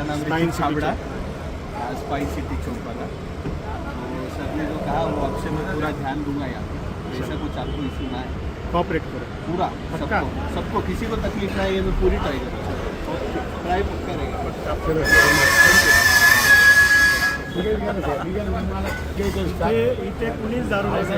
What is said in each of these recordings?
मेरा नाम Hrithik Chhabra, spice city चौक वाला। तो सर ने जो कहा वो आपसे मैं पूरा ध्यान दूंगा यहाँ पे, ऐसा कुछ आपको इशू ना है। कॉपरेट करो पूरा सबको किसी को तकलीफ ना है, ये मैं पूरी ट्राई करूँगा। ट्राई पक्का रहेगा। इथे कुणीच दारू नाही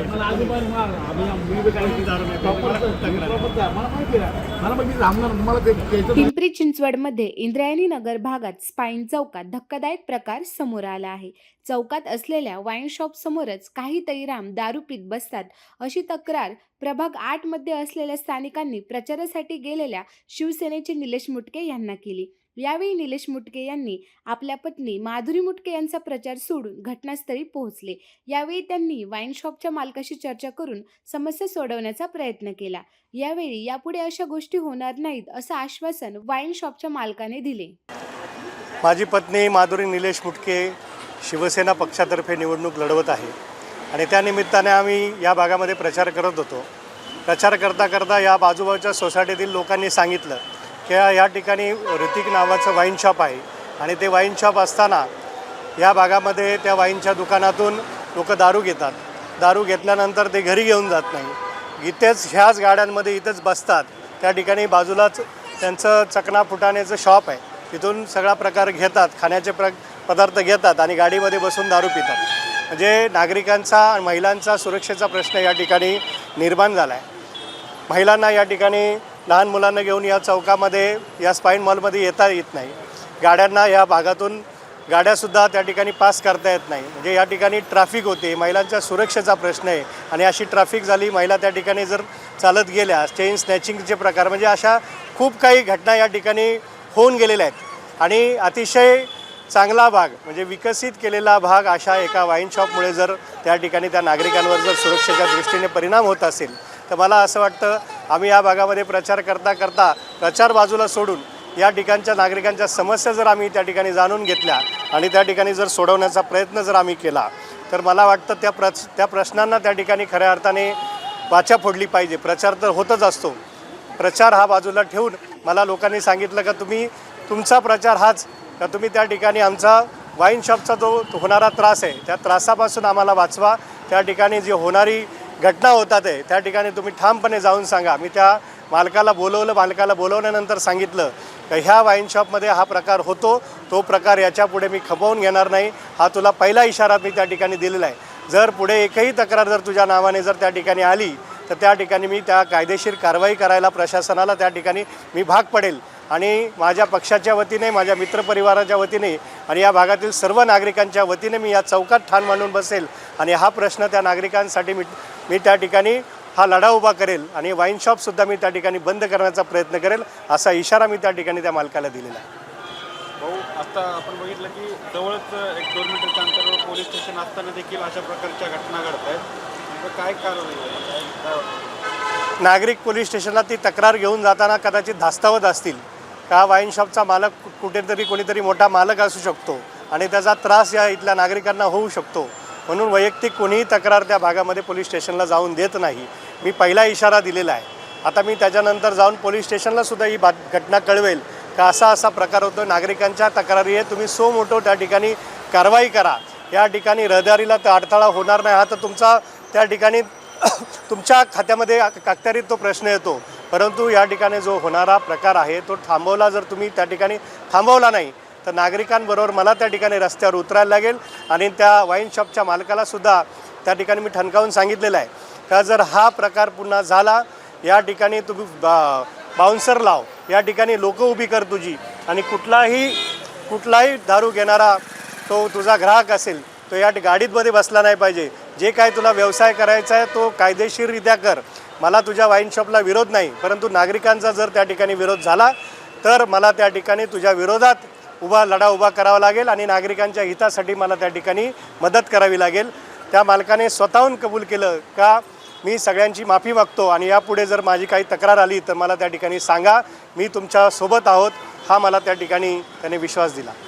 पिंपरी चिंचवडमध्ये इंद्रायणी नगर भागात स्पाईन चौकात धक्कादायक प्रकार समोर आला आहे। चौकात असलेल्या वाईन शॉप समोरच काही तैराम दारू पीत बसतात अशी तक्रार प्रभाग 8 मध्ये असलेल्या स्थानिकांनी प्रचारासाठी गेलेल्या शिवसेनेचे निलेश मुटके यांना केली। यावेळी निलेश मुटके यांनी आपल्या पत्नी माधुरी मुटके यांचा प्रचार सोडून घटनास्थळी पोहोचले। यावेळी त्यांनी वाईन शॉपच्या मालकाशी चर्चा करून समस्या सोडवण्याचा प्रयत्न केला। यावेळी यापुढे अशा गोष्टी होणार नाहीत असं आश्वासन वाईन शॉपच्या मालकाने दिले। माझी पत्नी माधुरी निलेश मुटके शिवसेना पक्षातर्फे निवडणूक लढवत आहे आणि त्या निमित्ताने आम्ही या भागामध्ये प्रचार करत होतो। प्रचार करता करता या बाजूबाजूच्या सोसायटीतील लोकांनी सांगितलं की या ठिकाणी ऋतिक नावाचं वाईन शॉप आहे आणि ते वाईन शॉप असताना या भागामध्ये त्या वाईनच्या दुकानातून लोक दारू घेतात। दारू घेतल्यानंतर ते घरी घेऊन जात नाही, इथेच ह्याच गाड्यांमध्ये इथेच बसतात। त्या ठिकाणी बाजूलाच त्यांचं चकना फुटाण्याचं शॉप आहे, तिथून सगळा प्रकार घेतात, खाण्याचे पदार्थ घेतात आणि गाडीमध्ये बसून दारू पितात। म्हणजे नागरिकांचा आणि महिलांचा सुरक्षेचा प्रश्न या ठिकाणी निर्माण झाला आहे। महिलांना या ठिकाणी लहान मुलांना घेऊन या चौकामध्ये या स्पाईन मॉलमध्ये येता येत नाही। गाड्यांना या भागातून गाड्यासुद्धा त्या ठिकाणी पास करता येत नाही। म्हणजे या ठिकाणी ट्रॅफिक होते, महिलांच्या सुरक्षेचा प्रश्न आहे आणि अशी ट्रॅफिक झाली, महिला त्या ठिकाणी जर चालत गेल्या, चेन स्नॅचिंगचे प्रकार म्हणजे अशा खूप काही घटना या ठिकाणी होऊन गेलेल्या आहेत। आणि अतिशय चांगला भाग म्हणजे विकसित केलेला भाग अशा एका वाईन शॉपमुळे जर त्या ठिकाणी त्या नागरिकांवर जर सुरक्षेच्या दृष्टीने परिणाम होत असेल तर मला असं वाटतं आम्ही या भागामध्ये प्रचार करता करता प्रचार बाजूला सोडून या ठिकाणच्या नागरिकांच्या समस्या जर आम्ही त्या ठिकाणी जाणून घेतल्या आणि त्या ठिकाणी जर सोडवण्याचा प्रयत्न जर आम्ही केला तर मला वाटतं त्या प्रश्नांना त्या ठिकाणी खऱ्या अर्थाने वाचा फोडली पाहिजे। प्रचार तर होतच असतो, प्रचार हा बाजूला ठेवून मला लोकांनी सांगितलं का तुम्ही तुमचा प्रचार हाच का तुम्ही त्या ठिकाणी आमचा वाईन शॉपचा जो होणारा त्रास आहे त्या त्रासापासून आम्हाला वाचवा। त्या ठिकाणी जी होणारी घटना होतात आहे त्या ठिकाणी तुम्ही ठामपणे जाऊन सांगा। मी त्या मालकाला बोलवलं, मालकाला बोलवल्यानंतर सांगितलं की ह्या वाईन शॉपमध्ये हा प्रकार होतो, तो प्रकार याच्यापुढे मी खपवून घेणार नाही, हा तुला पहिला इशारा मी त्या ठिकाणी दिलेला आहे। जर पुढे एकही तक्रार जर तुझ्या नावाने जर त्या ठिकाणी आली तर त्या ठिकाणी मी त्या कायदेशीर कारवाई करायला प्रशासनाला त्या ठिकाणी मी भाग पडेल आणि माझ्या पक्षाच्या वतीने, माझ्या मित्रपरिवाराच्या वतीने आणि या भागातील सर्व नागरिकांच्या वतीने मी या चौकात ठाण मांडून बसेल आणि हा प्रश्न त्या नागरिकांसाठी मी त्या ठिकाणी हा लढा उभा करेल आणि वाईन शॉपसुद्धा मी त्या ठिकाणी बंद करण्याचा प्रयत्न करेल असा इशारा मी त्या ठिकाणी त्या मालकाला दिलेला आहे। भाऊ, आता आपण बघितलं की जवळच 1-2 मीटरच्या अंतरावर पोलीस स्टेशन असताना देखील अशा प्रकारच्या घटना घडत आहेत, तर काय कारवाई? नागरिक पोलीस स्टेशनला ती तक्रार घेऊन जाताना कदाचित धास्तावत असतील का वाईन शॉपचा मालक कुठेतरी कोणीतरी मोठा मालक असू शकतो आणि त्याचा त्रास या इथल्या नागरिकांना होऊ शकतो, म्हणून वैयक्तिक कोणीही तक्रार त्या भागामध्ये पोलीस स्टेशनला जाऊन देत नाही। मी पहिला इशारा दिलेला आहे। आता मी त्याच्यानंतर जाऊन पोलीस स्टेशनलासुद्धा ही घटना कळवेल का असा प्रकार होतो, नागरिकांच्या तक्रारी आहे, तुम्ही सो मोठो त्या ठिकाणी कारवाई करा। या ठिकाणी रहदारीला तर अडथळा होणार नाही, हा तर तुमचा त्या ठिकाणी तुमच्या खात्यामध्ये अखत्यारीत तो प्रश्न येतो, परंतु या ठिकाणी जो होणारा प्रकार आहे तो थांबवला जर तुम्ही त्या ठिकाणी थांबवला नाही तर नागरिकांबरोबर मला त्या ठिकाणी रस्त्यावर उतरायला लागेल आणि त्या वाईन शॉपच्या मालकालासुद्धा त्या ठिकाणी मी ठणकावून सांगितलेलं आहे का जर हा प्रकार पुन्हा झाला या ठिकाणी तुम्ही बाउन्सर लाव, या ठिकाणी लोकं उभी कर तुझी आणि कुठलाही दारू घेणारा तो तुझा ग्राहक असेल तो या गाडीमध्ये बसला नाही पाहिजे। जे काय तुला व्यवसाय करायचा आहे तो कायदेशीररित्या कर, मला तुझ्या वाईन शॉपला विरोध नाही, परंतु नागरिकांचा जर त्या ठिकाणी विरोध झाला तर मला त्या ठिकाणी तुझ्या विरोधात लढा उभा करावा लागेल आणि नागरिकांच्या हितासाठी मला त्या ठिकाणी मदत करावी लागेल। त्या मालकाने स्वतःहून कबूल केलं का मी सगळ्यांची माफी मागतो आणि यापुढे जर माझी काही तक्रार आली तर मला त्या ठिकाणी सांगा, मी तुमच्या सोबत आहोत, हा मला त्या ठिकाणी त्याने विश्वास दिला।